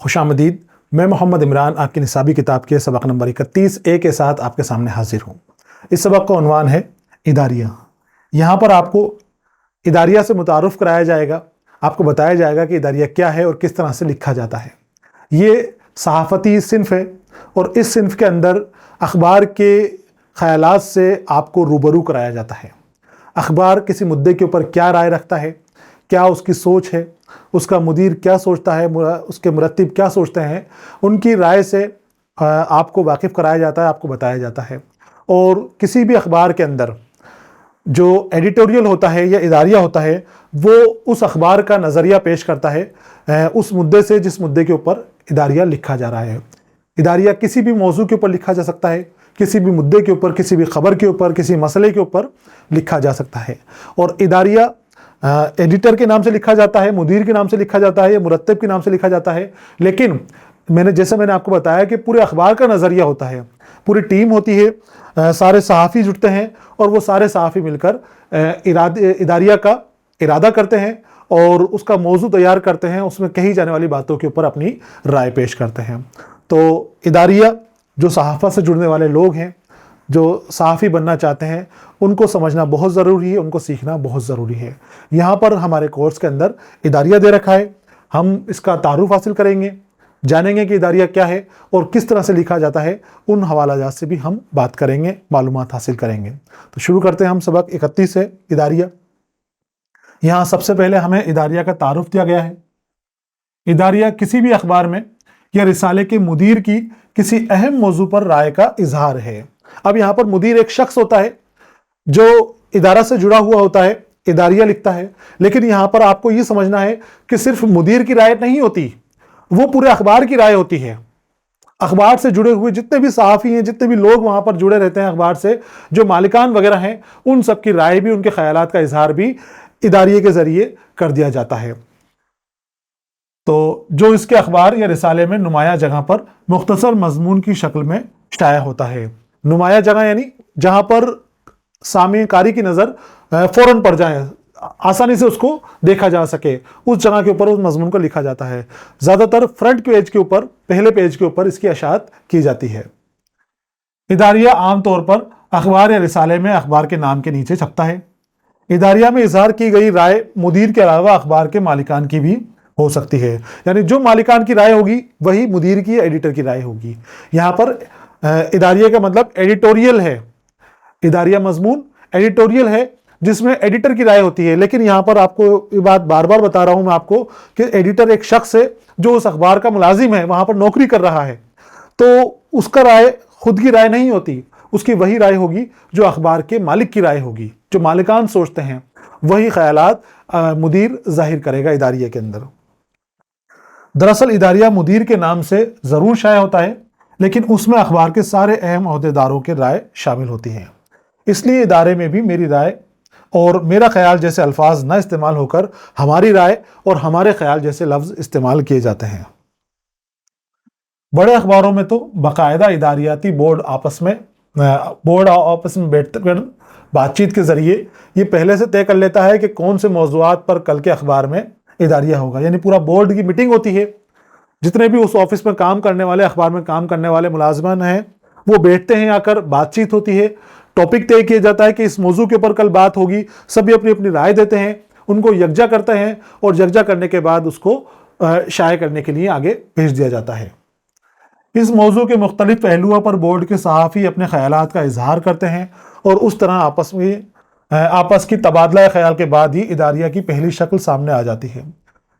खुश आमदीद। मैं मोहम्मद इमरान आपकी निसाबी किताब के सबक नंबर 31A के साथ आपके सामने हाजिर हूँ। इस सबक का उन्वान है इदारिया। यहाँ पर आपको इदारिया से मुतारुफ कराया जाएगा, आपको बताया जाएगा कि इदारिया क्या है और किस तरह से लिखा जाता है। ये सहाफ़ती सिन्फ़ है और इस सिन्फ़ के अंदर अखबार के ख़यालात से आपको रूबरू कराया जाता है। अखबार किसी मुद्दे के ऊपर क्या राय रखता है, क्या उसकी सोच है, उसका मुदीर क्या सोचता है, उसके मुरत्तिब क्या सोचते हैं, उनकी राय से आपको वाकिफ़ कराया जाता है, आपको बताया जाता है। और किसी भी अखबार के अंदर जो एडिटोरियल होता है या इदारिया होता है वो उस अखबार का नज़रिया पेश करता है उस मुद्दे से जिस मुद्दे के ऊपर इदारिया लिखा जा रहा है। इदारिया किसी भी मौजू के ऊपर लिखा जा सकता है, किसी भी मुद्दे के ऊपर, किसी भी खबर के ऊपर, किसी मसले के ऊपर लिखा जा सकता है। और इदारिया एडिटर के नाम से लिखा जाता है, मुदीर के नाम से लिखा जाता है या मुरत्तिब के नाम से लिखा जाता है। लेकिन मैंने आपको बताया कि पूरे अखबार का नज़रिया होता है, पूरी टीम होती है, सारे सहाफ़ी जुटते हैं और वो सारे सहाफ़ी मिलकर इदारिया का इरादा करते हैं और उसका मौजू तैयार करते हैं, उसमें कही जाने वाली बातों के ऊपर अपनी राय पेश करते हैं। तो इदारिया जो सहाफ़ा से जुड़ने वाले लोग हैं, जो सहाफ़ी बनना चाहते हैं, उनको समझना बहुत ज़रूरी है, उनको सीखना बहुत ज़रूरी है। यहाँ पर हमारे कोर्स के अंदर इदारिया दे रखा है, हम इसका तारुफ हासिल करेंगे, जानेंगे कि इदारिया क्या है और किस तरह से लिखा जाता है। उन हवालाजात से भी हम बात करेंगे, मालूमात हासिल करेंगे। तो शुरू करते हैं हम सबक 31 से इदारिया। यहाँ सबसे पहले हमें इदारिया का तारुफ दिया गया है। इदारिया किसी भी अखबार में या रिसाले के मुदीर की किसी अहम मौजू पर राय का इजहार है। अब यहाँ पर मुदीर एक शख्स होता है जो इदारा से जुड़ा हुआ होता है, इदारिया लिखता है। लेकिन यहाँ पर आपको ये समझना है कि सिर्फ मुदीर की राय नहीं होती, वो पूरे अखबार की राय होती है। अखबार से जुड़े हुए जितने भी सहाफ़ी हैं, जितने भी लोग वहाँ पर जुड़े रहते हैं अखबार से, जो मालिकान वगैरह हैं, उन सब की राय भी, उनके ख़यालात का इजहार भी इदारिये के ज़रिए कर दिया जाता है। तो जो इसके अखबार या रिसाले में नुमाया जगह पर मुख्तसर मजमून की शक्ल में शाया होता है। नुमाया जगह यानी जहाँ पर सामी कारी की नज़र फ़ौरन पड़ जाए, आसानी से उसको देखा जा सके, उस जगह के ऊपर उस मजमून को लिखा जाता है। ज़्यादातर फ्रंट पेज के ऊपर, पहले पेज के ऊपर इसकी अशात की जाती है। इदारिया आमतौर पर अखबार या रिसाले में अखबार के नाम के नीचे छपता है। इदारिया में इजहार की गई राय मुदीर के अलावा अखबार के मालिकान की भी हो सकती है, यानी जो मालिकान की राय होगी वही मुदीर की या एडिटर की राय होगी। यहाँ पर इदारिया का मतलब एडिटोरियल है। इदारिया मजमून एडिटोरियल है जिसमें एडिटर की राय होती है। लेकिन यहाँ पर आपको ये बात बार बार बता रहा हूँ मैं आपको कि एडिटर एक शख्स है जो उस अखबार का मुलाजिम है, वहाँ पर नौकरी कर रहा है। तो उसका राय खुद की राय नहीं होती, उसकी वही राय होगी जो अखबार के मालिक की राय होगी, जो मालिकान सोचते हैं, वही ख्यालात मुदीर जाहिर करेगा इदारिया के अंदर। दरअसल इदारिया मुदीर के नाम से ज़रूर शाया होता है, लेकिन उसमें अखबार के सारे अहम ओहदेदारों की राय शामिल होती हैं। इसलिए इदारे में भी मेरी राय और मेरा ख्याल जैसे अल्फाज न इस्तेमाल होकर हमारी राय और हमारे ख्याल जैसे लफ्ज़ इस्तेमाल किए जाते हैं। बड़े अखबारों में तो बाकायदा इदारियाती बोर्ड आपस में बैठकर बातचीत के ज़रिए ये पहले से तय कर लेता है कि कौन से मौज़ूआत पर कल के अखबार में इदारिया होगा। यानी पूरा बोर्ड की मीटिंग होती है, जितने भी उस ऑफिस में काम करने वाले, अखबार में काम करने वाले मुलाजमान हैं, वो बैठते हैं, आकर बातचीत होती है, टॉपिक तय किया जाता है कि इस मौजू के ऊपर कल बात होगी। सभी अपनी अपनी राय देते हैं, उनको यकजा करते हैं और यकजा करने के बाद उसको शाये करने के लिए आगे भेज दिया जाता है। इस मौजू के मुख्तलिफ पहलुओं पर बोर्ड के सहाफ़ी अपने ख्यालात का इजहार करते हैं और उस तरह आपस की तबादला ख्याल के बाद ही इदारिया की पहली शक्ल सामने आ जाती है।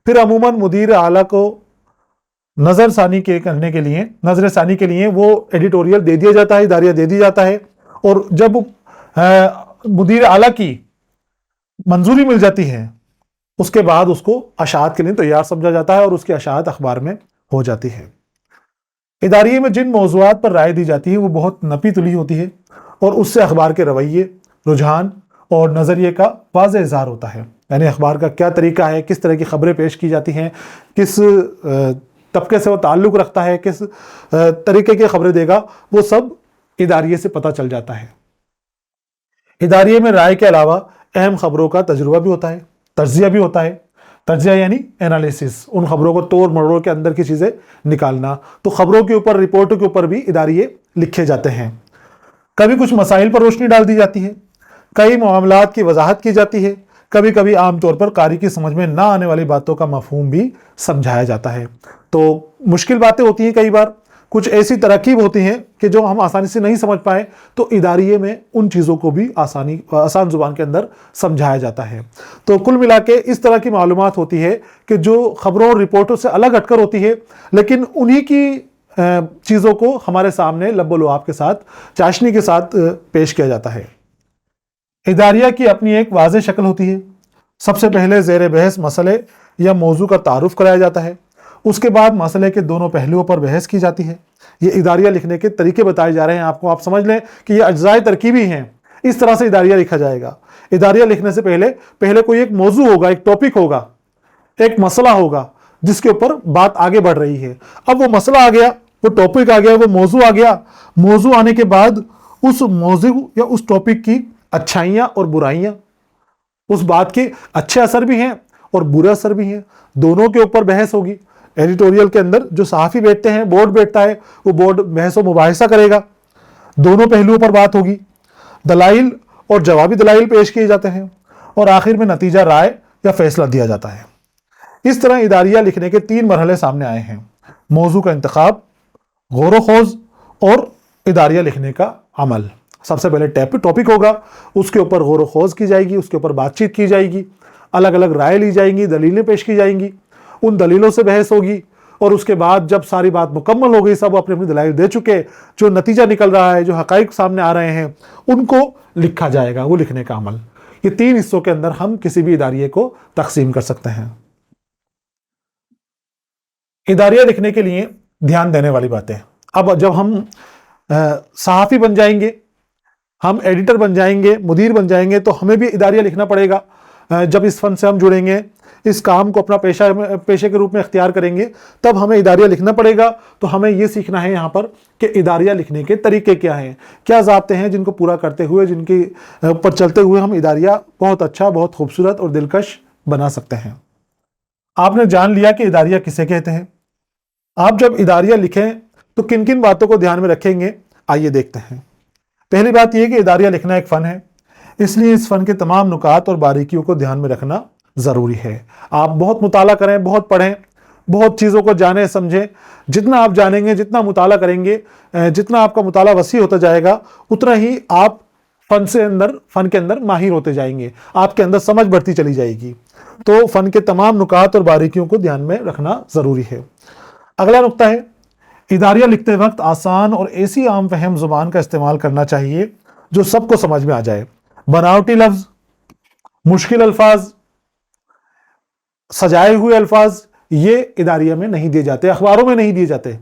फिर अमूमन मुदीर आला को नज़र सानी के लिए वो एडिटोरियल दे दिया जाता है, इदारिया दे दिया जाता है। और जब मुदीर आला की मंजूरी मिल जाती है उसके बाद उसको अशात के लिए तैयार समझा जाता है और उसकी अशात अखबार में हो जाती है। इदारिये में जिन मौज़ूआत पर राय दी जाती है वो बहुत नपी तुली होती है और उससे अखबार के रवैये, रुझान और नज़रिए का वाज़ेह इज़हार होता है। यानी अखबार का क्या तरीका है, किस तरह की खबरें पेश की जाती हैं, किस तबके से वो ताल्लुक़ रखता है, किस तरीके की खबरें देगा, वो सब इदारिये से पता चल जाता है। इदारिये में राय के अलावा अहम खबरों का तजुर्बा भी होता है, तज्ज़िया भी होता है। तज्जिया यानी एनालिसिस, उन खबरों को तोड़ मरोड़ के अंदर की चीज़ें निकालना। तो खबरों के ऊपर, रिपोर्टों के ऊपर भी इदारिये लिखे जाते हैं। कभी कुछ मसाइल पर रोशनी डाल दी जाती है, कई मामलात की वजाहत की जाती है, कभी कभी आमतौर पर कारी की समझ में ना आने वाली बातों का मफहूम भी समझाया जाता है। तो मुश्किल बातें होती हैं, कई बार कुछ ऐसी तरकीब होती हैं कि जो हम आसानी से नहीं समझ पाए, तो इदारिये में उन चीज़ों को भी आसान ज़ुबान के अंदर समझाया जाता है। तो कुल मिला के इस तरह की मालूमात होती है कि जो खबरों और रिपोर्टों से अलग हटकर होती है, लेकिन उन्हीं की चीज़ों को हमारे सामने लब्बो लुआब के साथ, चाशनी के साथ पेश किया जाता है। इदारिया की अपनी एक वाज़ेह शक्ल होती है। सबसे पहले ज़ेर बहस मसले या मौजू का तारुफ कराया जाता है, उसके बाद मसले के दोनों पहलुओं पर बहस की जाती है। ये इदारिया लिखने के तरीके बताए जा रहे हैं आपको, आप समझ लें कि ये अज्जाए तरकीबी हैं। इस तरह से इदारिया लिखा जाएगा। इदारिया लिखने से पहले कोई एक मौजू होगा, एक टॉपिक होगा, एक मसला होगा जिसके ऊपर बात आगे बढ़ रही है। अब वो मसला आ गया, वो टॉपिक आ गया, वो मौजू आ गया। मौजू आने के बाद उस मौजू या उस टॉपिक की अच्छाइयाँ और बुराइयाँ, उस बात के अच्छे असर भी हैं और बुरे असर भी हैं, दोनों के ऊपर बहस होगी। एडिटोरियल के अंदर जो सहाफ़ी बैठते हैं, बोर्ड बैठता है, वो बोर्ड बहस व मुबाहिसा करेगा, दोनों पहलुओं पर बात होगी, दलाइल और जवाबी दलाइल पेश किए जाते हैं और आखिर में नतीजा राय या फैसला दिया जाता है। इस तरह इदारिया लिखने के 3 मरहले सामने आए हैं: मौजू का इंतखाब, गौर खोज और इदारिया लिखने का अमल। सबसे पहले टॉपिक होगा, उसके ऊपर गौर खोज की जाएगी, उसके ऊपर बातचीत की जाएगी, अलग अलग राय ली जाएंगी, दलीलें पेश की जाएंगी, उन दलीलों से बहस होगी और उसके बाद जब सारी बात मुकम्मल हो गई, सब अपनी अपनी दलाइल दे चुके, जो नतीजा निकल रहा है, जो हकाइक सामने आ रहे हैं, उनको लिखा जाएगा, वो लिखने का अमल। ये 3 हिस्सों के अंदर हम किसी भी इदारिये को तकसीम कर सकते हैं। इदारिया लिखने के लिए ध्यान देने वाली बातें। अब जब हम सहाफ़ी बन जाएंगे, हम एडिटर बन जाएंगे, मुदीर बन जाएंगे, तो हमें भी इदारिया लिखना पड़ेगा। जब इस फन से हम जुड़ेंगे, इस काम को अपना पेशे के रूप में इख्तियार करेंगे, तब हमें इदारिया लिखना पड़ेगा। तो हमें ये सीखना है यहाँ पर कि इदारिया लिखने के तरीके क्या हैं, क्या ज़ाब्ते हैं जिनको पूरा करते हुए, जिनके पर चलते हुए हम इदारिया बहुत अच्छा, बहुत खूबसूरत और दिलकश बना सकते हैं। आपने जान लिया कि इदारिया किसे कहते हैं। आप जब इदारिया लिखें तो किन किन बातों को ध्यान में रखेंगे, आइए देखते हैं। पहली बात यह कि इदारिया लिखना एक फ़न है, इसलिए इस फ़न के तमाम नुकात और बारीकियों को ध्यान में रखना ज़रूरी है। आप बहुत मुताला करें, बहुत पढ़ें, बहुत चीज़ों को जानें समझें। जितना आप जानेंगे, जितना मुताला करेंगे, जितना आपका मुताला वसी होता जाएगा, उतना ही आप फ़न के अंदर माहिर होते जाएंगे, आपके अंदर समझ बढ़ती चली जाएगी। तो फ़न के तमाम नुकात और बारीकियों को ध्यान में रखना ज़रूरी है। अगला नुक्ता है, इदारिया लिखते वक्त आसान और ऐसी आम फहम ज़ुबान का इस्तेमाल करना चाहिए जो सबको समझ में आ जाए। बनावटी लफ्ज़, मुश्किल अल्फाज, सजाए हुए अल्फाज ये इदारिया में नहीं दिए जाते, अखबारों में नहीं दिए जाते।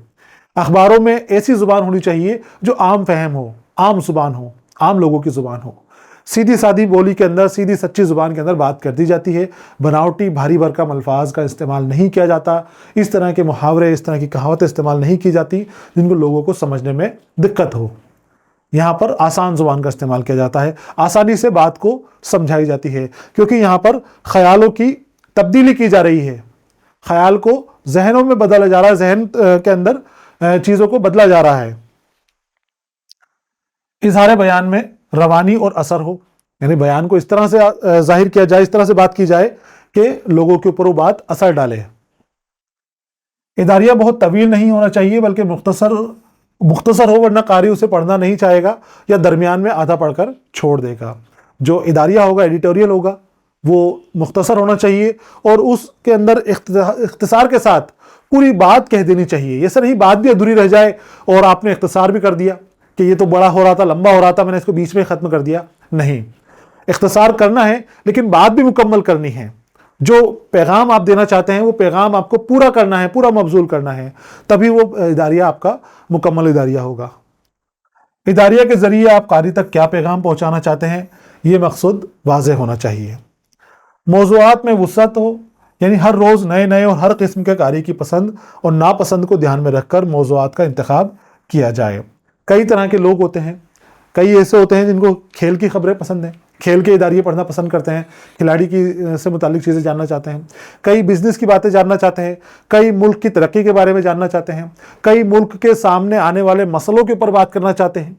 अखबारों में ऐसी ज़ुबान होनी चाहिए जो आम फहम हो, आम ज़ुबान हो, आम लोगों की ज़ुबान हो। सीधी सादी बोली के अंदर, सीधी सच्ची ज़ुबान के अंदर बात कर दी जाती है। बनावटी भारी भरकम अल्फाज का इस्तेमाल नहीं किया जाता। इस तरह के मुहावरे, इस तरह की कहावतें इस्तेमाल नहीं की जाती जिनको लोगों को समझने में दिक्कत हो। यहाँ पर आसान ज़ुबान का इस्तेमाल किया जाता है, आसानी से बात को समझाई जाती है, क्योंकि यहाँ पर ख्यालों की तब्दीली की जा रही है। ख्याल को जहनों में बदला जा रहा है, जहन के अंदर चीज़ों को बदला जा रहा है। इज़हार बयान में रवानी और असर हो, यानी बयान को इस तरह से जाहिर किया जाए, इस तरह से बात की जाए कि लोगों के ऊपर वो बात असर डाले। इदारिया बहुत तवील नहीं होना चाहिए, बल्कि मुख्तसर हो, वरना कारी उसे पढ़ना नहीं चाहेगा या दरमियान में आधा पढ़कर छोड़ देगा। जो इदारिया होगा, एडिटोरियल होगा, वो मुख्तसर होना चाहिए और उसके अंदर इख्तिसार के साथ पूरी बात कह देनी चाहिए। ये नहीं बात भी अधूरी रह जाए और आपने इख्तिसार भी कर दिया कि ये तो बड़ा हो रहा था, लंबा हो रहा था, मैंने इसको बीच में ख़त्म कर दिया। नहीं, इख्तिसार करना है, लेकिन बात भी मुकम्मल करनी है। जो पैगाम आप देना चाहते हैं वो पैगाम आपको पूरा करना है, पूरा मबजूल करना है, तभी वो इदारिया आपका मुकम्मल इदारिया होगा। इदारिया के ज़रिए आप कारी तक क्या पैगाम पहुँचाना चाहते हैं, ये मकसद वाज़ेह होना चाहिए। मौज़ूआत में वुसअत हो, यानी हर रोज़ नए नए और हर किस्म के कारी की पसंद और नापसंद को ध्यान में रखकर मौज़ूआत का इंतखाब किया जाए। कई तरह के लोग होते हैं, कई ऐसे होते हैं जिनको खेल की खबरें पसंद हैं, کھیل کے اداریے پڑھنا پسند کرتے ہیں، کھلاڑی کی سے متعلق چیزیں جاننا چاہتے ہیں، کئی بزنس کی باتیں جاننا چاہتے ہیں، کئی ملک کی ترقی کے بارے میں جاننا چاہتے ہیں، کئی ملک کے سامنے آنے والے مسئلوں کے اوپر بات کرنا چاہتے ہیں،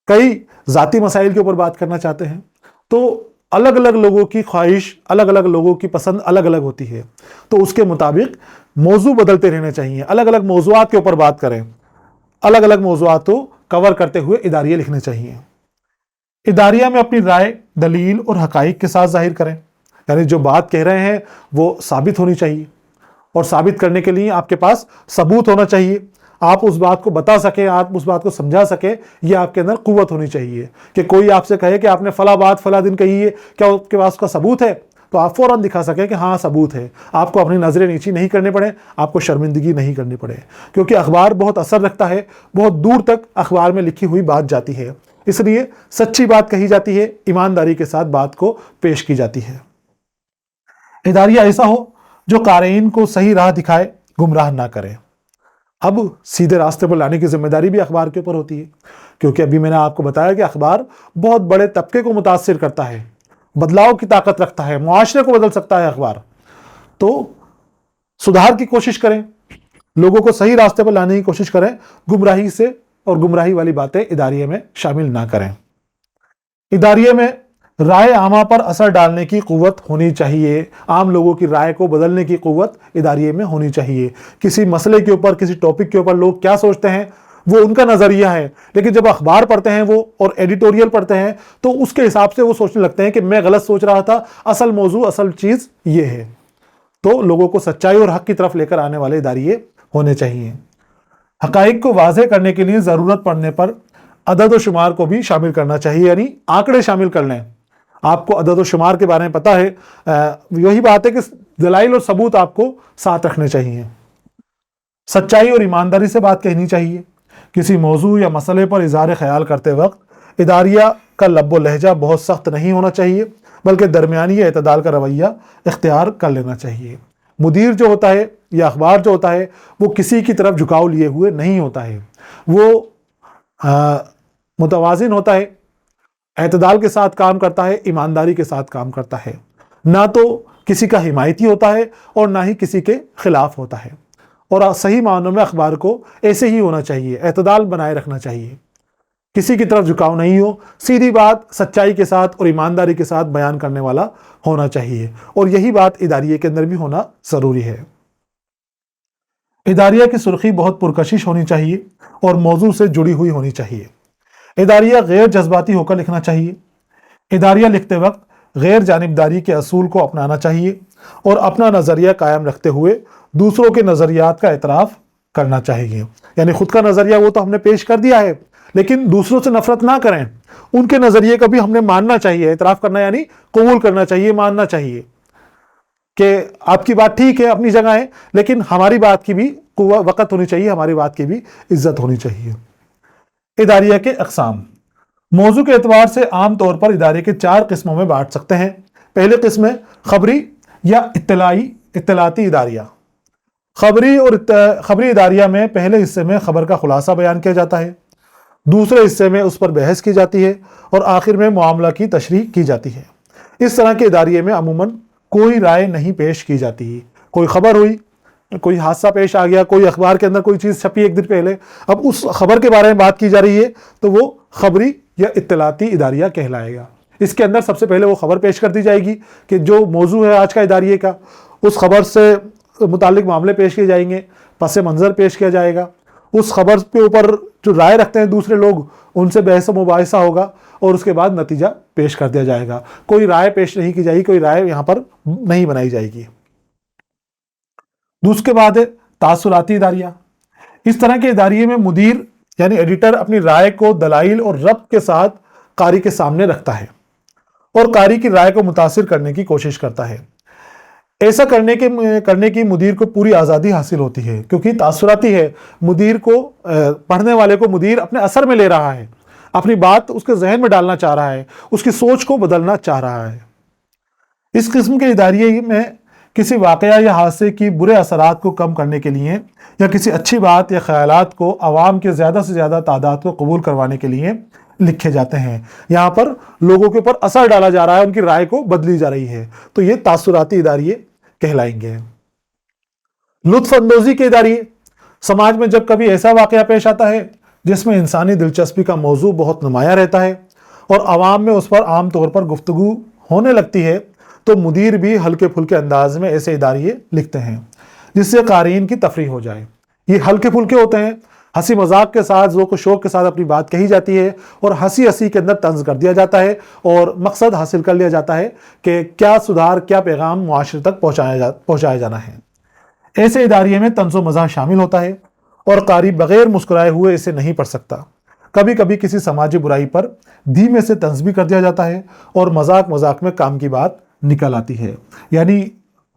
کئی ذاتی مسائل کے اوپر بات کرنا چاہتے ہیں۔ تو الگ الگ لوگوں کی خواہش، الگ الگ لوگوں کی پسند الگ الگ ہوتی ہے، تو اس کے مطابق موضوع بدلتے رہنے چاہیے، الگ الگ موضوعات کے اوپر بات کریں، الگ الگ موضوعات کو کور کرتے ہوئے اداریے لکھنے چاہیے۔ اداریہ میں اپنی رائے، دلیل اور حقائق کے ساتھ ظاہر کریں، یعنی جو بات کہہ رہے ہیں وہ ثابت ہونی چاہیے، اور ثابت کرنے کے لیے آپ کے پاس ثبوت ہونا چاہیے، آپ اس بات کو بتا سکیں، آپ اس بات کو سمجھا سکیں، یہ آپ کے اندر قوت ہونی چاہیے کہ کوئی آپ سے کہے کہ آپ نے فلاں بات فلاں دن کہی ہے، کیا آپ کے پاس اس کا ثبوت ہے؟ تو آپ فوراً دکھا سکیں کہ ہاں ثبوت ہے، آپ کو اپنی نظریں نیچی نہیں کرنی پڑے، آپ کو شرمندگی نہیں کرنی پڑے، کیونکہ اخبار بہت اثر رکھتا ہے، بہت دور تک اخبار میں لکھی ہوئی بات جاتی ہے، اس لیے سچی بات کہی جاتی ہے، ایمانداری کے ساتھ بات کو پیش کی جاتی ہے۔ اداریہ ایسا ہو جو قارئین کو صحیح راہ دکھائے، گمراہ نہ کرے۔ اب سیدھے راستے پر لانے کی ذمہ داری بھی اخبار کے اوپر ہوتی ہے، کیونکہ ابھی میں نے آپ کو بتایا کہ اخبار بہت بڑے طبقے کو متاثر کرتا ہے، بدلاؤ کی طاقت رکھتا ہے، معاشرے کو بدل سکتا ہے اخبار۔ تو سدھار کی کوشش کریں، لوگوں کو صحیح راستے پر لانے کی کوشش کریں، گمراہی سے اور گمراہی والی باتیں اداریے میں شامل نہ کریں۔ اداریے میں رائے عامہ پر اثر ڈالنے کی قوت ہونی چاہیے، عام لوگوں کی رائے کو بدلنے کی قوت اداریے میں ہونی چاہیے۔ کسی مسئلے کے اوپر، کسی ٹاپک کے اوپر لوگ کیا سوچتے ہیں وہ ان کا نظریہ ہے، لیکن جب اخبار پڑھتے ہیں وہ اور ایڈیٹوریل پڑھتے ہیں تو اس کے حساب سے وہ سوچنے لگتے ہیں کہ میں غلط سوچ رہا تھا، اصل موضوع، اصل چیز یہ ہے۔ تو لوگوں کو سچائی اور حق کی طرف لے کر آنے والے اداریے ہونے چاہیے۔ حقائق کو واضح کرنے کے لیے ضرورت پڑنے پر عدد و شمار کو بھی شامل کرنا چاہیے، یعنی آنکڑے شامل کر لیں۔ آپ کو عدد و شمار کے بارے میں پتا ہے، یہی بات ہے کہ دلائل اور ثبوت آپ کو ساتھ رکھنے چاہیے۔ سچائی اور ایمانداری سے بات کہنی چاہیے۔ کسی موضوع یا مسئلے پر اظہار خیال کرتے وقت اداریہ کا لب و لہجہ بہت سخت نہیں ہونا چاہیے، بلکہ درمیانی اعتدال کا رویہ اختیار کر لینا چاہیے۔ مدیر جو ہوتا ہے یا اخبار جو ہوتا ہے وہ کسی کی طرف جھکاؤ لیے ہوئے نہیں ہوتا ہے، وہ متوازن ہوتا ہے، اعتدال کے ساتھ کام کرتا ہے، ایمانداری کے ساتھ کام کرتا ہے، نہ تو کسی کا حمایتی ہوتا ہے اور نہ ہی کسی کے خلاف ہوتا ہے۔ اور صحیح معنوں میں اخبار کو ایسے ہی ہونا چاہیے، اعتدال بنائے رکھنا چاہیے، کسی کی طرف جھکاؤ نہیں ہو، سیدھی بات سچائی کے ساتھ اور ایمانداری کے ساتھ بیان کرنے والا ہونا چاہیے، اور یہی بات اداریے کے اندر بھی ہونا ضروری ہے۔ اداریہ کی سرخی بہت پرکشش ہونی چاہیے اور موضوع سے جڑی ہوئی ہونی چاہیے۔ اداریہ غیر جذباتی ہو کر لکھنا چاہیے۔ اداریہ لکھتے وقت غیر جانبداری کے اصول کو اپنانا چاہیے اور اپنا نظریہ قائم رکھتے ہوئے دوسروں کے نظریات کا اعتراف کرنا چاہیے۔ یعنی خود کا نظریہ وہ تو ہم نے پیش کر دیا ہے، لیکن دوسروں سے نفرت نہ کریں، ان کے نظریے کا بھی ہم نے ماننا چاہیے۔ اعتراف کرنا یعنی قبول کرنا چاہیے، ماننا چاہیے کہ آپ کی بات ٹھیک ہے، اپنی جگہ ہے، لیکن ہماری بات کی بھی وقت ہونی چاہیے، ہماری بات کی بھی عزت ہونی چاہیے۔ اداریہ کے اقسام۔ موضوع کے اعتبار سے عام طور پر ادارے کے 4 قسموں میں بانٹ سکتے ہیں۔ پہلے قسم ہے خبری یا اطلاعاتی اداریہ۔ خبری اداریہ میں پہلے حصے میں خبر کا خلاصہ بیان کیا جاتا ہے، دوسرے حصے میں اس پر بحث کی جاتی ہے اور آخر میں معاملہ کی تشریح کی جاتی ہے۔ اس طرح کے اداریے میں عموماً کوئی رائے نہیں پیش کی جاتی۔ کوئی خبر ہوئی، کوئی حادثہ پیش آ گیا، کوئی اخبار کے اندر کوئی چیز چھپی ایک دن پہلے، اب اس خبر کے بارے میں بات کی جا رہی ہے تو وہ خبری یا اطلاعاتی اداریہ کہلائے گا۔ اس کے اندر سب سے پہلے وہ خبر پیش کر دی جائے گی کہ جو موضوع ہے آج کا اداریے کا، اس خبر سے متعلق معاملے پیش کیے جائیں گے، پس منظر پیش کیا جائے گا، اس خبر کے اوپر جو رائے رکھتے ہیں دوسرے لوگ ان سے بحث و مباحثہ ہوگا اور اس کے بعد نتیجہ پیش کر دیا جائے گا۔ کوئی رائے پیش نہیں کی جائے گی، کوئی رائے یہاں پر نہیں بنائی جائے گی۔ دوسرے کے بعد ہے تاثراتی اداریہ۔ اس طرح کے اداریے میں مدیر یعنی ایڈیٹر اپنی رائے کو دلائل اور ربط کے ساتھ قاری کے سامنے رکھتا ہے اور قاری کی رائے کو متاثر کرنے کی کوشش کرتا ہے۔ ایسا کرنے کی مدیر کو پوری آزادی حاصل ہوتی ہے، کیونکہ تاثراتی ہے، مدیر کو پڑھنے والے کو مدیر اپنے اثر میں لے رہا ہے، اپنی بات اس کے ذہن میں ڈالنا چاہ رہا ہے، اس کی سوچ کو بدلنا چاہ رہا ہے۔ اس قسم کے اداریے میں کسی واقعہ یا حادثے کی برے اثرات کو کم کرنے کے لیے یا کسی اچھی بات یا خیالات کو عوام کے زیادہ سے زیادہ تعداد کو قبول کروانے کے لیے لکھے جاتے ہیں، یہاں پر لوگوں کے اوپر اثر ڈالا جا رہا ہے، ان کی رائے کو بدلی جا رہی ہے، تو یہ تاثراتی اداریے کہلائیں گے۔ لطف اندوزی کے اداریے، سماج میں جب کبھی ایسا واقعہ پیش آتا ہے جس میں انسانی دلچسپی کا موضوع بہت نمایاں رہتا ہے اور عوام میں اس پر عام طور پر گفتگو ہونے لگتی ہے، تو مدیر بھی ہلکے پھلکے انداز میں ایسے اداریے لکھتے ہیں جس سے قارئین کی تفریح ہو جائے۔ یہ ہلکے پھلکے ہوتے ہیں، ہنسی مذاق کے ساتھ، ذوق و شوق کے ساتھ اپنی بات کہی جاتی ہے اور ہنسی ہنسی کے اندر طنز کر دیا جاتا ہے اور مقصد حاصل کر لیا جاتا ہے کہ کیا سدھار، کیا پیغام معاشرے تک پہنچایا جانا ہے۔ ایسے اداریے میں طنز و مزاح شامل ہوتا ہے اور قاری بغیر مسکرائے ہوئے اسے نہیں پڑھ سکتا۔ کبھی کبھی کسی سماجی برائی پر دھیمے سے طنز بھی کر دیا جاتا ہے اور مذاق میں کام کی بات نکل آتی ہے، یعنی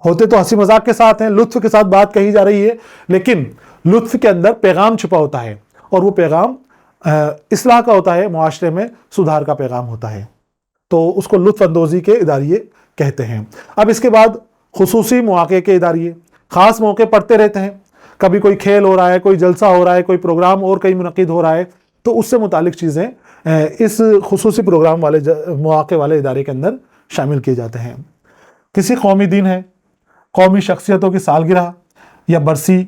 ہوتے تو ہنسی مذاق کے ساتھ ہیں، لطف کے ساتھ بات کہی جا رہی ہے، لیکن لطف کے اندر پیغام چھپا ہوتا ہے اور وہ پیغام اصلاح کا ہوتا ہے، معاشرے میں سدھار کا پیغام ہوتا ہے، تو اس کو لطف اندوزی کے اداریے کہتے ہیں۔ اب اس کے بعد خصوصی مواقع کے اداریے، خاص موقع پڑتے رہتے ہیں، کبھی کوئی کھیل ہو رہا ہے، کوئی جلسہ ہو رہا ہے، کوئی پروگرام اور کہیں منعقد ہو رہا ہے، تو اس سے متعلق چیزیں اس خصوصی پروگرام والے مواقع والے ادارے کے اندر شامل کیے جاتے ہیں۔ کسی قومی دن ہے، قومی شخصیتوں کی سالگرہ یا برسی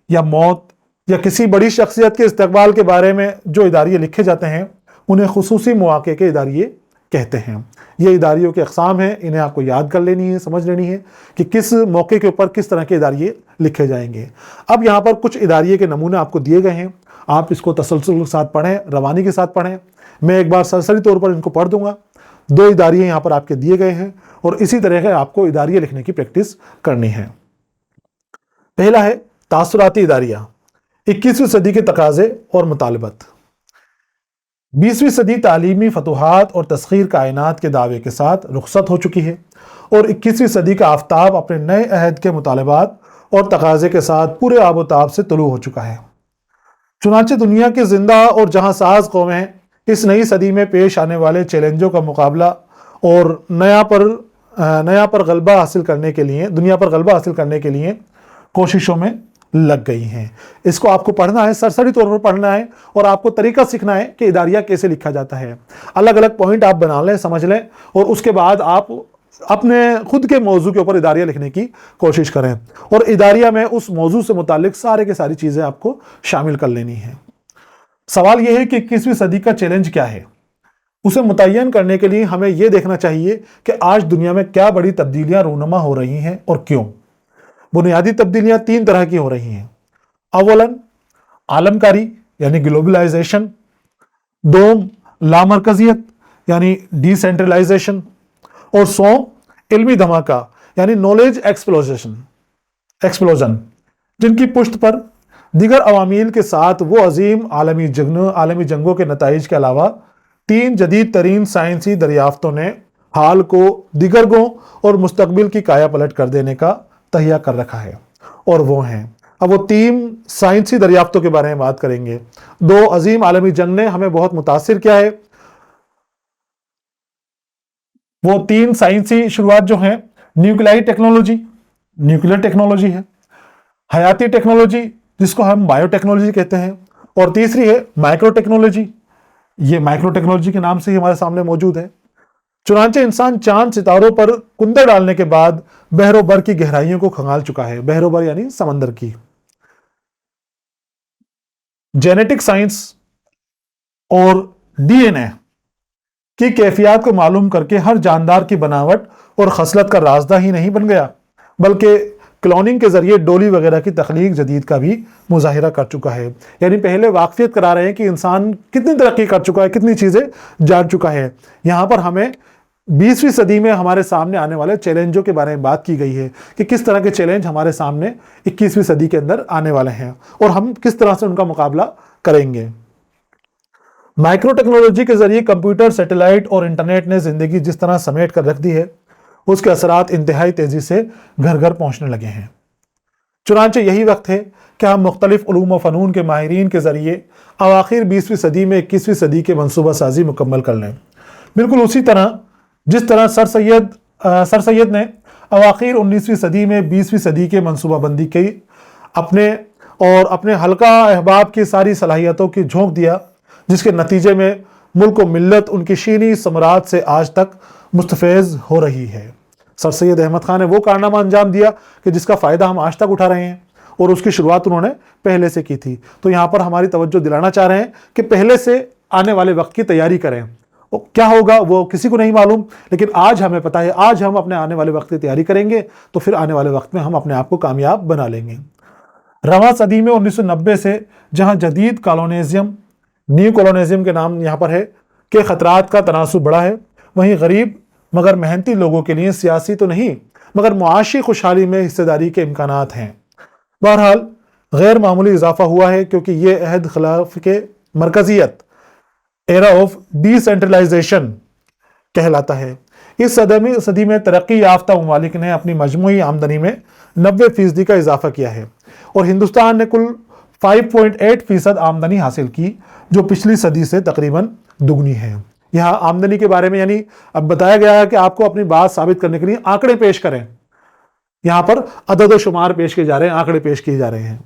یا موت یا کسی بڑی شخصیت کے استقبال کے بارے میں جو اداریے لکھے جاتے ہیں انہیں خصوصی مواقع کے اداریے کہتے ہیں۔ یہ اداریوں کے اقسام ہیں، انہیں آپ کو یاد کر لینی ہے، سمجھ لینی ہے کہ کس موقع کے اوپر کس طرح کے اداریے لکھے جائیں گے۔ اب یہاں پر کچھ اداریے کے نمونے آپ کو دیے گئے ہیں، آپ اس کو تسلسل کے ساتھ پڑھیں، روانی کے ساتھ پڑھیں۔ میں ایک بار سرسری طور پر ان کو پڑھ دوں گا۔ 2 اداریے یہاں پر آپ کے دیے گئے ہیں اور اسی طرح سے آپ کو اداریے لکھنے کی پریکٹس کرنی ہے۔ پہلا ہے تاثراتی اداریہ، 21ویں صدی کے تقاضے اور مطالبت۔ 20ویں صدی تعلیمی فتوحات اور تسخیر کائنات کے دعوے کے ساتھ رخصت ہو چکی ہے اور 21ویں صدی کا آفتاب اپنے نئے عہد کے مطالبات اور تقاضے کے ساتھ پورے آب و تاب سے طلوع ہو چکا ہے۔ چنانچہ دنیا کی زندہ اور جہاں ساز قومیں اس نئی صدی میں پیش آنے والے چیلنجوں کا مقابلہ اور دنیا پر غلبہ حاصل کرنے کے لیے کوششوں میں لگ گئی ہیں۔ اس کو آپ کو پڑھنا ہے، سرسری طور پر پڑھنا ہے اور آپ کو طریقہ سیکھنا ہے کہ اداریہ کیسے لکھا جاتا ہے۔ الگ الگ پوائنٹ آپ بنا لیں، سمجھ لیں اور اس کے بعد آپ اپنے خود کے موضوع کے اوپر اداریہ لکھنے کی کوشش کریں اور اداریہ میں اس موضوع سے متعلق سارے کے ساری چیزیں آپ کو شامل کر لینی ہیں۔ سوال یہ ہے کہ 21ویں صدی کا چیلنج کیا ہے؟ اسے متعین کرنے کے لیے ہمیں یہ دیکھنا چاہیے کہ آج دنیا میں کیا بڑی تبدیلیاں رونما ہو رہی ہیں اور کیوں۔ بنیادی تبدیلیاں 3 طرح کی ہو رہی ہیں۔ اولاً عالم کاری یعنی گلوبلائزیشن، دوم لامرکزیت یعنی ڈی سینٹرلائزیشن، اور سوم علمی دھماکہ یعنی نالج ایکسپلوژن، جن کی پشت پر دیگر عوامل کے ساتھ وہ عظیم عالمی جنگوں کے نتائج کے علاوہ 3 جدید ترین سائنسی دریافتوں نے حال کو دیگرگوں اور مستقبل کی کایا پلٹ کر دینے کا تہیہ کر رکھا ہے، اور وہ ہیں، اب وہ 3 سائنسی دریافتوں کے بارے میں بات کریں گے۔ 2 عظیم عالمی جنگ نے ہمیں بہت متاثر کیا ہے۔ وہ 3 سائنسی شروعات جو ہیں، نیوکلیائی ٹیکنالوجی ہے، حیاتی ٹیکنالوجی جس کو ہم بائیو ٹیکنالوجی کہتے ہیں، اور تیسری ہے مائکرو ٹیکنالوجی۔ یہ مائکرو ٹیکنالوجی کے نام سے ہی ہمارے سامنے موجود ہے۔ چنانچہ انسان چاند ستاروں پر کندے ڈالنے کے بعد بحر و بر کی گہرائیوں کو کھنگال چکا ہے، بحر و بر یعنی سمندر کی۔ جینیٹک سائنس اور ڈی این اے کی کیفیات کو معلوم کر کے ہر جاندار کی بناوٹ اور خصلت کا رازداں ہی نہیں بن گیا، بلکہ کلوننگ کے ذریعے ڈولی وغیرہ کی تخلیق جدید کا بھی مظاہرہ کر چکا ہے۔ یعنی پہلے واقفیت کرا رہے ہیں کہ انسان کتنی ترقی کر چکا ہے، کتنی چیزیں جان چکا ہے۔ یہاں پر ہمیں 20ویں صدی میں ہمارے سامنے آنے والے چیلنجوں کے بارے میں بات کی گئی ہے کہ کس طرح کے چیلنج ہمارے سامنے 21ویں صدی کے اندر آنے والے ہیں اور ہم کس طرح سے ان کا مقابلہ کریں گے۔ مائکرو ٹیکنالوجی کے ذریعے کمپیوٹر، سیٹلائٹ اور انٹرنیٹ نے زندگی جس طرح سمیٹ کر رکھ دی ہے، اس کے اثرات انتہائی تیزی سے گھر گھر پہنچنے لگے ہیں۔ چنانچہ یہی وقت ہے کہ ہم مختلف علوم و فنون کے ماہرین کے ذریعے اواخر 20ویں صدی میں 21ویں صدی کے منصوبہ سازی مکمل کر لیں۔ بالکل اسی طرح جس طرح سر سید نے اواخر 19ویں صدی میں 20ویں صدی کے منصوبہ بندی کی، اپنے حلقہ احباب کی ساری صلاحیتوں کی جھونک دیا، جس کے نتیجے میں मुल्क व मिल्लत उनकी शीनी समरात से आज तक मुस्तफैज़ हो रही है। सर सैयद अहमद खान ने वो कारनामा अंजाम दिया कि जिसका फ़ायदा हम आज तक उठा रहे हैं, और उसकी शुरुआत उन्होंने पहले से की थी। तो यहाँ पर हमारी तवज्जो दिलाना चाह रहे हैं कि पहले से आने वाले वक्त की तैयारी करें। क्या होगा वो किसी को नहीं मालूम, लेकिन आज हमें पता है, आज हम अपने आने वाले वक्त की तैयारी करेंगे तो फिर आने वाले वक्त में हम अपने आप को कामयाब बना लेंगे। रवां सदी में 1990 से जहां जदीद कॉलोनिज्म, न्यू कॉलोनिज्म के नाम यहाँ पर है, के खतरात का तनासुब बढ़ा है, वहीं गरीब मगर मेहनती लोगों के लिए सियासी तो नहीं मगर मुआशी खुशहाली में हिस्सेदारी के इम्कानात हैं। बहरहाल गैर मामूली इजाफा हुआ है, क्योंकि ये अहद खिलाफ के मरकजियत, एरा ऑफ डिसेंट्रलाइजेशन कहलाता है। इस सदी में तरक्की याफ्ता ममालिक ने अपनी मजमूई आमदनी में 90% का इजाफा किया है, और हिंदुस्तान ने कुल 5.8% आमदनी हासिल की, जो पिछली सदी से तकरीबन दुगनी है। यहाँ आमदनी के बारे में यानी अब बताया गया है कि आपको अपनी बात साबित करने के लिए आंकड़े पेश करें। यहाँ पर अदद व शुमार पेश किए जा रहे हैं, आंकड़े पेश किए जा रहे हैं।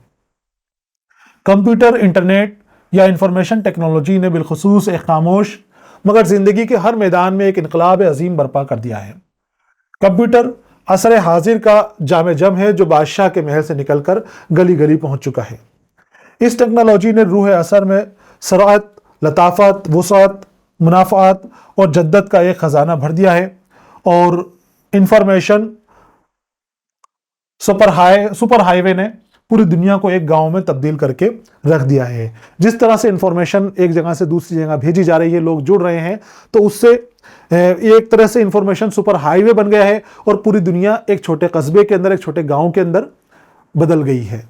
कंप्यूटर, इंटरनेट या इंफॉर्मेशन टेक्नोलॉजी ने बिलखुसूस एक खामोश मगर जिंदगी के हर मैदान में एक इनकलाब अजीम बर्पा कर दिया है। कंप्यूटर असर हाजिर का जामे जम है, जो बादशाह के महल से निकलकर गली गली पहुंच चुका है। इस टेक्नोलॉजी ने रूह असर में सराअत, लताफत, वुसअत, मुनाफात और जद्दत का एक खजाना भर दिया है, और इंफॉर्मेशन सुपर हाईवे ने पूरी दुनिया को एक गांव में तब्दील करके रख दिया है। जिस तरह से इंफॉर्मेशन एक जगह से दूसरी जगह भेजी जा रही है, लोग जुड़ रहे हैं, तो उससे एक तरह से इंफॉर्मेशन सुपर हाईवे बन गया है, और पूरी दुनिया एक छोटे कस्बे के अंदर, एक छोटे गांव के अंदर बदल गई है।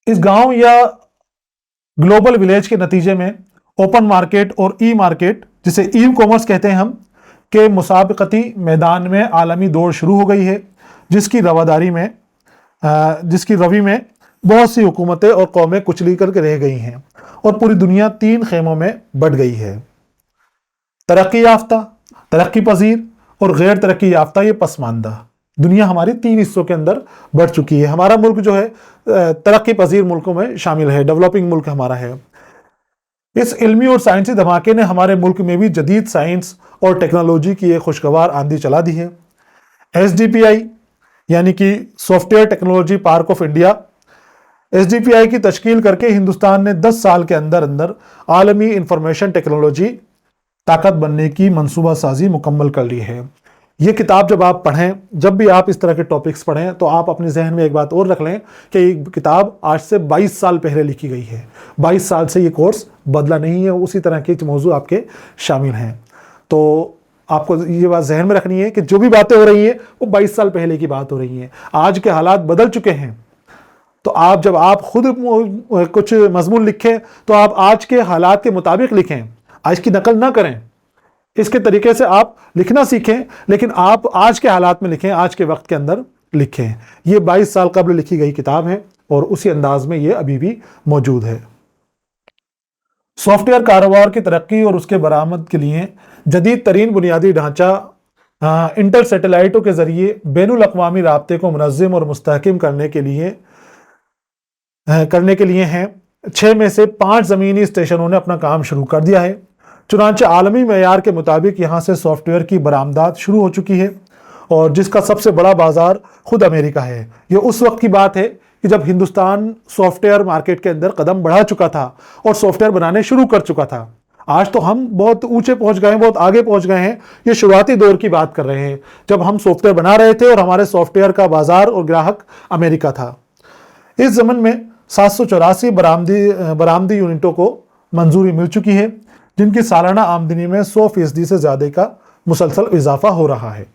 इस गांव या ग्लोबल विलेज के नतीजे में ओपन मार्केट और ई मार्केट, जिसे ई कॉमर्स कहते हैं हम, के मुसाबकती मैदान में आलमी दौड़ शुरू हो गई है, जिसकी रवी में बहुत सी हुकूमतें और कौमें कुचली करके रह गई हैं, और पूरी दुनिया 3 खेमों में बट गई है। तरक्की याफ्ता, तरक्की पजीर और गैर तरक्की याफ्ता, ये पसमानदा दुनिया हमारी 3 हिस्सों के अंदर बढ़ चुकी है। हमारा मुल्क जो है तरक्की पजीर मुल्कों में शामिल है, डेवलपिंग मुल्क हमारा है। इस इल्मी और साइंसी धमाके ने हमारे मुल्क में भी जदीद साइंस और टेक्नोलॉजी की एक खुशगवार आंधी चला दी है। SDPI यानी कि software technology park of India, SDPI की तश्कील करके हिंदुस्तान ने 10 साल के अंदर अंदर आलमी इंफॉर्मेशन टेक्नोलॉजी ताकत बनने की मंसूबा साजी मुकम्मल कर ली है। ये किताब जब आप पढ़ें, जब भी आप इस तरह के टॉपिक्स पढ़ें, तो आप अपने जहन में एक बात और रख लें कि ये किताब आज से 22 साल पहले लिखी गई है। 22 साल से ये कोर्स बदला नहीं है, उसी तरह के मौजू आपके शामिल हैं। तो आपको ये बात जहन में रखनी है कि जो भी बातें हो रही हैं वो 22 साल पहले की बात हो रही हैं। आज के हालात बदल चुके हैं, तो जब आप खुद कुछ मजमून लिखें तो आप आज के हालात के मुताबिक लिखें, आज की नकल ना करें। इसके तरीके से आप लिखना सीखें, लेकिन आप आज के हालात में लिखें, आज के वक्त के अंदर लिखें। ये 22 साल कबल लिखी गई किताब है, और उसी अंदाज में ये अभी भी मौजूद है। सॉफ्टवेयर कारोबार की तरक्की और उसके बरामद के लिए जदीद तरीन बुनियादी ढांचा इंटर सैटेलाइटों के जरिए बैनुल अक़वामी राब्ते को मुनज़्ज़म और मुस्तहकम करने के लिए हैं। 6 में से 5 ज़मीनी स्टेशनों ने अपना काम शुरू कर दिया है। चुनांचे आलमी मेयार के मुताबिक यहाँ से सॉफ्टवेयर की बरामदात शुरू हो चुकी है, और जिसका सबसे बड़ा बाजार खुद अमेरिका है। ये उस वक्त की बात है कि जब हिंदुस्तान सॉफ्टवेयर मार्केट के अंदर कदम बढ़ा चुका था और सॉफ्टवेयर बनाने शुरू कर चुका था। आज तो हम बहुत ऊंचे पहुंच गए हैं, बहुत आगे पहुंच गए हैं। ये शुरुआती दौर की बात कर रहे हैं, जब हम सॉफ्टवेयर बना रहे थे और हमारे सॉफ्टवेयर का बाजार और ग्राहक अमेरिका था। इस ज़मन में 784 बरामदी यूनिटों को मंजूरी मिल चुकी है, जिनकी सालाना आमदनी में 100% से ज़्यादा का मुसलसल इजाफा हो रहा है।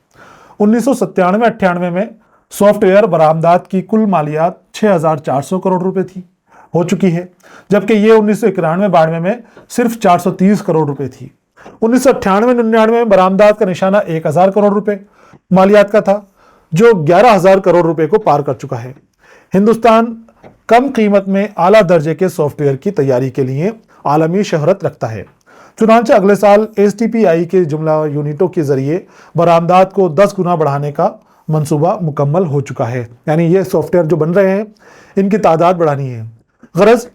1997-98 में सॉफ्टवेयर बरामदात की कुल मालियात 6400 करोड़ रुपए हो चुकी है, जबकि ये 1991-92 में सिर्फ 430 करोड़ रुपए थी। 1998-99 में बरामदात का निशाना 1000 करोड़ रुपए मालियात का था, जो 11000 करोड़ रुपए को पार कर चुका है। हिंदुस्तान कम कीमत में आला दर्जे के सॉफ्टवेयर की तैयारी के लिए आलमी शहरत रखता है। चुनांचे अगले साल SDPI के जुमला यूनिटों के जरिए बरामदात को 10 गुना बढ़ाने का मंसूबा मुकम्मल हो चुका है। यानी ये सॉफ्टवेयर जो बन रहे हैं, इनकी तादाद बढ़ानी है। गरज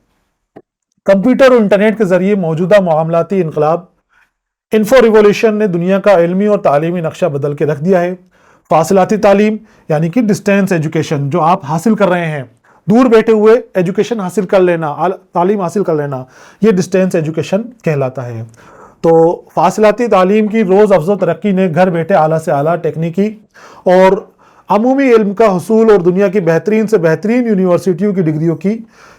कंप्यूटर और इंटरनेट के जरिए मौजूदा मामलाती इनकलाब इन्फो रिवोल्यूशन ने दुनिया का इल्मी और तालीमी नक्शा बदल के रख दिया है। फासिलाती तालीम यानी कि डिस्टेंस एजुकेशन, जो आप हासिल कर रहे हैं, दूर बैठे हुए एजुकेशन हासिल कर लेना, तालीम हासिल कर लेना, ये डिस्टेंस एजुकेशन कहलाता है। तो फासिलाती तालीम की रोज़ अफज़ा तरक्की ने घर बैठे आला से आला टेक्निकी और अमूमी इल्म का हुसूल और दुनिया की बेहतरीन से बेहतरीन यूनिवर्सिटियों की डिग्रियों की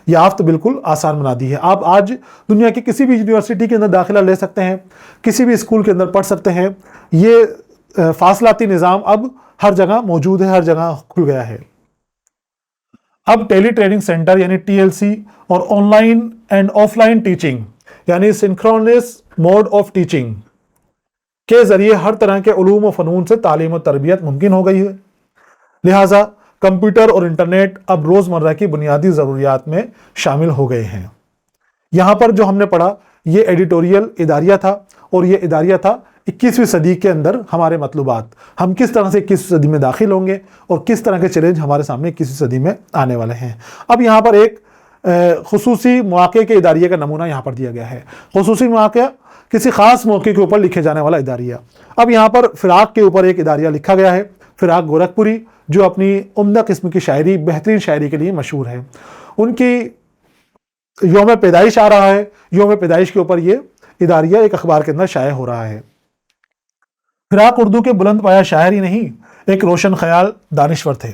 याफ्त बिल्कुल आसान बना दी है। आप आज दुनिया की किसी भी यूनिवर्सिटी के अंदर दाखिला ले सकते हैं, किसी भी स्कूल के अंदर पढ़ सकते हैं। ये फासलाती निज़ाम अब हर जगह मौजूद है, हर जगह खुल गया है। अब टेली ट्रेनिंग सेंटर यानी TLC और ऑनलाइन एंड ऑफलाइन टीचिंग यानी सिंक्रोनस मोड ऑफ टीचिंग के जरिए हर तरह के उलूम व फ़नून से तालीम और तरबियत मुमकिन हो गई है। लिहाजा कंप्यूटर और इंटरनेट अब रोज़मर्रा की बुनियादी ज़रूरियात में शामिल हो गए हैं। यहाँ पर जो हमने पढ़ा ये एडिटोरियल इदारिया था, और ये इदारिया था 21वीं सदी के अंदर हमारे मतलूबात, हम किस तरह से 21वीं सदी में दाखिल होंगे और किस तरह के चैलेंज हमारे सामने 21वीं सदी में आने वाले हैं। अब यहाँ पर एक खुसूसी मौके के इदारिये का नमूना यहाँ पर दिया गया है। खुसूसी मौका किसी ख़ास मौके के ऊपर लिखे जाने वाला इदारिया। अब यहाँ पर फ़िराक के ऊपर एक इदारिया लिखा गया है, फ़िराक गोरखपुरी, जो अपनी उम्दा किस्म की शायरी, बेहतरीन शायरी के लिए मशहूर है। उनकी योम पैदाइश आ रहा है, योम पैदाइश के ऊपर ये इदारिया एक अखबार के अंदर शाये हो रहा है। फ़िराक उर्दू के बुलंद पाया शायर ही नहीं, एक रोशन ख्याल दानिश्वर थे।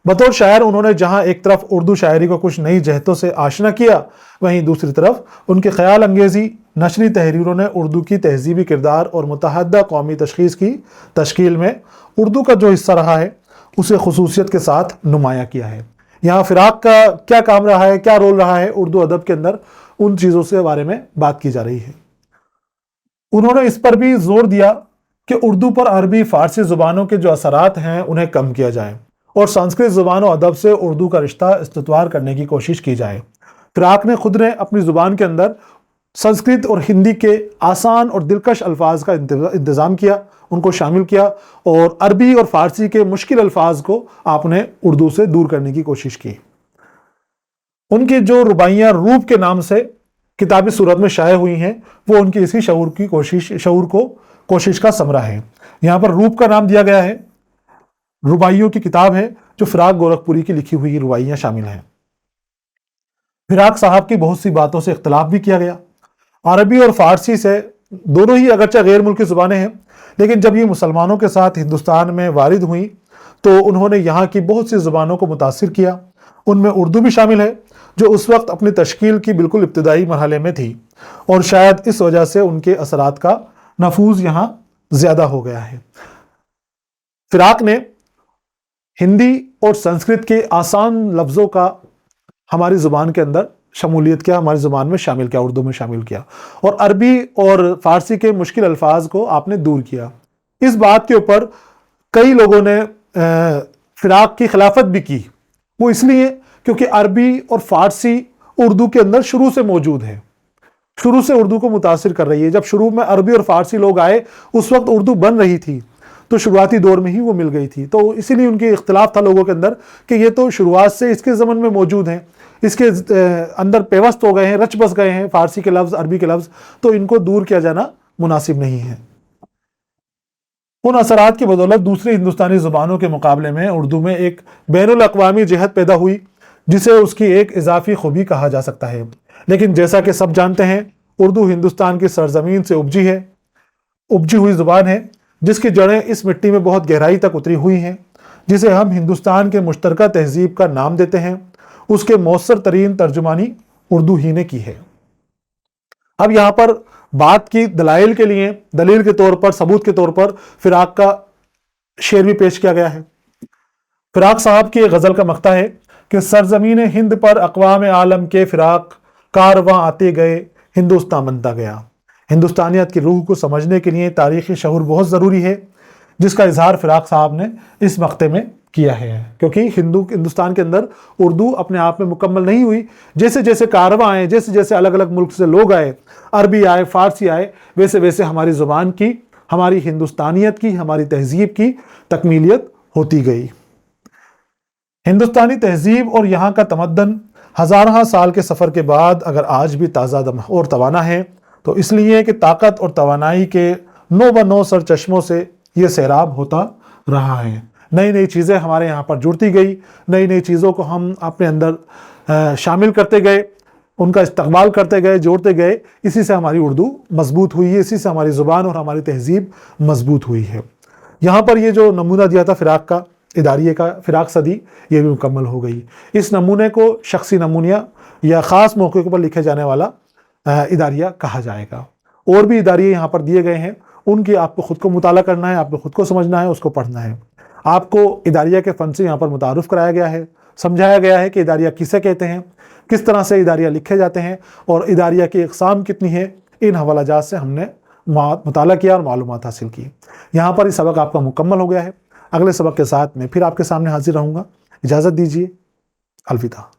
बतौर शायर उन्होंने जहाँ एक तरफ उर्दू शायरी को कुछ नई जहतों से आशना किया, वहीं दूसरी तरफ उनके ख्याल अंगेज़ी नशरी तहरीरों ने उर्दू की तहजीबी किरदार और मुतहद्दा कौमी तशख़ीस की तश्कील में उर्दू का जो हिस्सा रहा है उसे खुसूसियत के साथ नुमाया किया है। यहाँ फ़िराक का क्या काम रहा है, क्या रोल रहा है उर्दू अदब के अंदर, उन चीज़ों के बारे में बात की जा रही है। उन्होंने इस पर भी जोर दिया कि उर्दू पर अरबी फ़ारसी ज़ुबानों के जो असरात हैं उन्हें कम किया जाए और संस्कृत ज़ुबान और अदब से उर्दू का रिश्ता इस्तवार करने की कोशिश की जाए। फ़िराक ने खुद ने अपनी ज़ुबान के अंदर संस्कृत और हिंदी के आसान और दिलकश अल्फाज का इंतज़ाम किया, उनको शामिल किया, और अरबी और फ़ारसी के मुश्किल अल्फाज को आपने उर्दू से दूर करने की कोशिश की। उनकी जो रुबाइयाँ रूप के नाम से किताबी सूरत में शाये हुई हैं, वो उनकी इसी कोशिश का समरा है। यहाँ पर रूप का नाम दिया गया है, रुबाइयों की किताब है जो फ़िराक गोरखपुरी की लिखी हुई रुबाइयाँ शामिल हैं। फ़िराक साहब की बहुत सी बातों से इख्तलाफ भी किया गया। अरबी और फ़ारसी से दोनों ही अगरचे गैर मुल्की ज़ुबानें हैं, लेकिन जब ये मुसलमानों के साथ हिंदुस्तान में वारिद हुई तो उन्होंने यहाँ की बहुत सी ज़ुबानों को मुतासिर किया। उनमें उर्दू भी शामिल है, जो उस वक्त अपनी तश्कील की बिल्कुल इब्तदाई मरहले में थी, और शायद इस वजह से उनके असरात का नफूज यहाँ ज़्यादा हो गया है। फ़िराक ने हिंदी और संस्कृत के आसान लफ्ज़ों का हमारी ज़ुबान के अंदर शमूलियत किया, हमारी ज़ुबान में शामिल किया, उर्दू में शामिल किया, और अरबी और फ़ारसी के मुश्किल अल्फाज को आपने दूर किया। इस बात के ऊपर कई लोगों ने फ़िराक की खिलाफत भी की। वो इसलिए क्योंकि अरबी और फ़ारसी उर्दू के अंदर शुरू से मौजूद है, शुरू से उर्दू को मुतासिर कर रही है। जब शुरू में अरबी और फ़ारसी लोग आए उस वक्त उर्दू बन रही थी, तो शुरुआती दौर में ही वो मिल गई थी। तो इसीलिए उनके इख्तलाफ था लोगों के अंदर कि ये तो शुरुआत से इसके ज़मन में मौजूद हैं, इसके अंदर पेवस्त हो गए हैं, रच बस गए हैं फ़ारसी के लफ्ज़, अरबी के लफ्ज़, तो इनको दूर किया जाना मुनासिब नहीं है। उन असरात की बदौलत दूसरी हिंदुस्तानी ज़ुबानों के मुकाबले में उर्दू में एक बैनुल अक़वामी जहत पैदा हुई, जिसे उसकी एक इजाफी खूबी कहा जा सकता है। लेकिन जैसा कि सब जानते हैं, उर्दू हिंदुस्तान की सरजमीन से उपजी हुई ज़ुबान है, जिसकी जड़ें इस मिट्टी में बहुत गहराई तक उतरी हुई हैं, जिसे हम हिंदुस्तान के मुश्तरका तहजीब का नाम देते हैं। उसके मौसर तरीन तर्जुमानी उर्दू ही ने की है। अब यहाँ पर बात की दलाइल के लिए, दलील के तौर पर, सबूत के तौर पर फ़िराक का शेर भी पेश किया गया है। फ़िराक साहब की एक गज़ल का मक़ता है कि सरजमीन हिंद पर अक़वाम आलम के फ़िराक कारवां आते गए, हिंदुस्तान बनता गया। हिंदुस्तानियत की रूह को समझने के लिए तारीख़ी शऊर बहुत ज़रूरी है, जिसका इजहार फ़िराक साहब ने इस मक़ते में किया है। क्योंकि हिंदुस्तान के अंदर उर्दू अपने आप में मुकम्मल नहीं हुई। जैसे जैसे कारवां आए, जैसे जैसे अलग अलग मुल्क से लोग आए, अरबी आए, फ़ारसी आए, वैसे वैसे हमारी ज़ुबान की, हमारी हिंदुस्तानियत की, हमारी तहजीब की तकमीलियत होती गई। हिंदुस्तानी तहजीब और यहाँ का तमद्दन हजारों साल के सफ़र के बाद अगर आज भी ताज़ा दम और तवाना है तो इसलिए कि ताकत और तवानाई के नौ ब नौ सरचश्मों से ये सैराब होता रहा है। नई नई चीज़ें हमारे यहाँ पर जुड़ती गई, नई नई चीज़ों को हम अपने अंदर शामिल करते गए, उनका इस्तकबाल करते गए, जोड़ते गए। इसी से हमारी उर्दू मजबूत हुई है, इसी से हमारी ज़ुबान और हमारी तहजीब मजबूत हुई है। यहाँ पर ये जो नमूना दिया था फ़िराक का, इदारिये का, फ़िराक सदी, ये भी मुकम्मल हो गई। इस नमूने को शख्सी नमूनिया या ख़ास मौके पर लिखे जाने वाला इदारिया कहा जाएगा। और भी इदारिये यहाँ पर दिए गए हैं, उनकी आपको ख़ुद को मुताला करना है, आपको ख़ुद को समझना है, उसको पढ़ना है। आपको इदारिया के फ़न से यहाँ पर मुतारुफ़ कराया गया है, समझाया गया है कि इदारिया किसे कहते हैं, किस तरह से इदारिया लिखे जाते हैं और इदारिया की अक़साम कितनी है। इन हवालाजात से हमने मुताला किया और मालूमात हासिल की। यहाँ पर ये सबक आपका मुकम्मल हो गया है। अगले सबक के साथ मैं फिर आपके सामने हाजिर रहूँगा। इजाज़त दीजिए। अलविदा।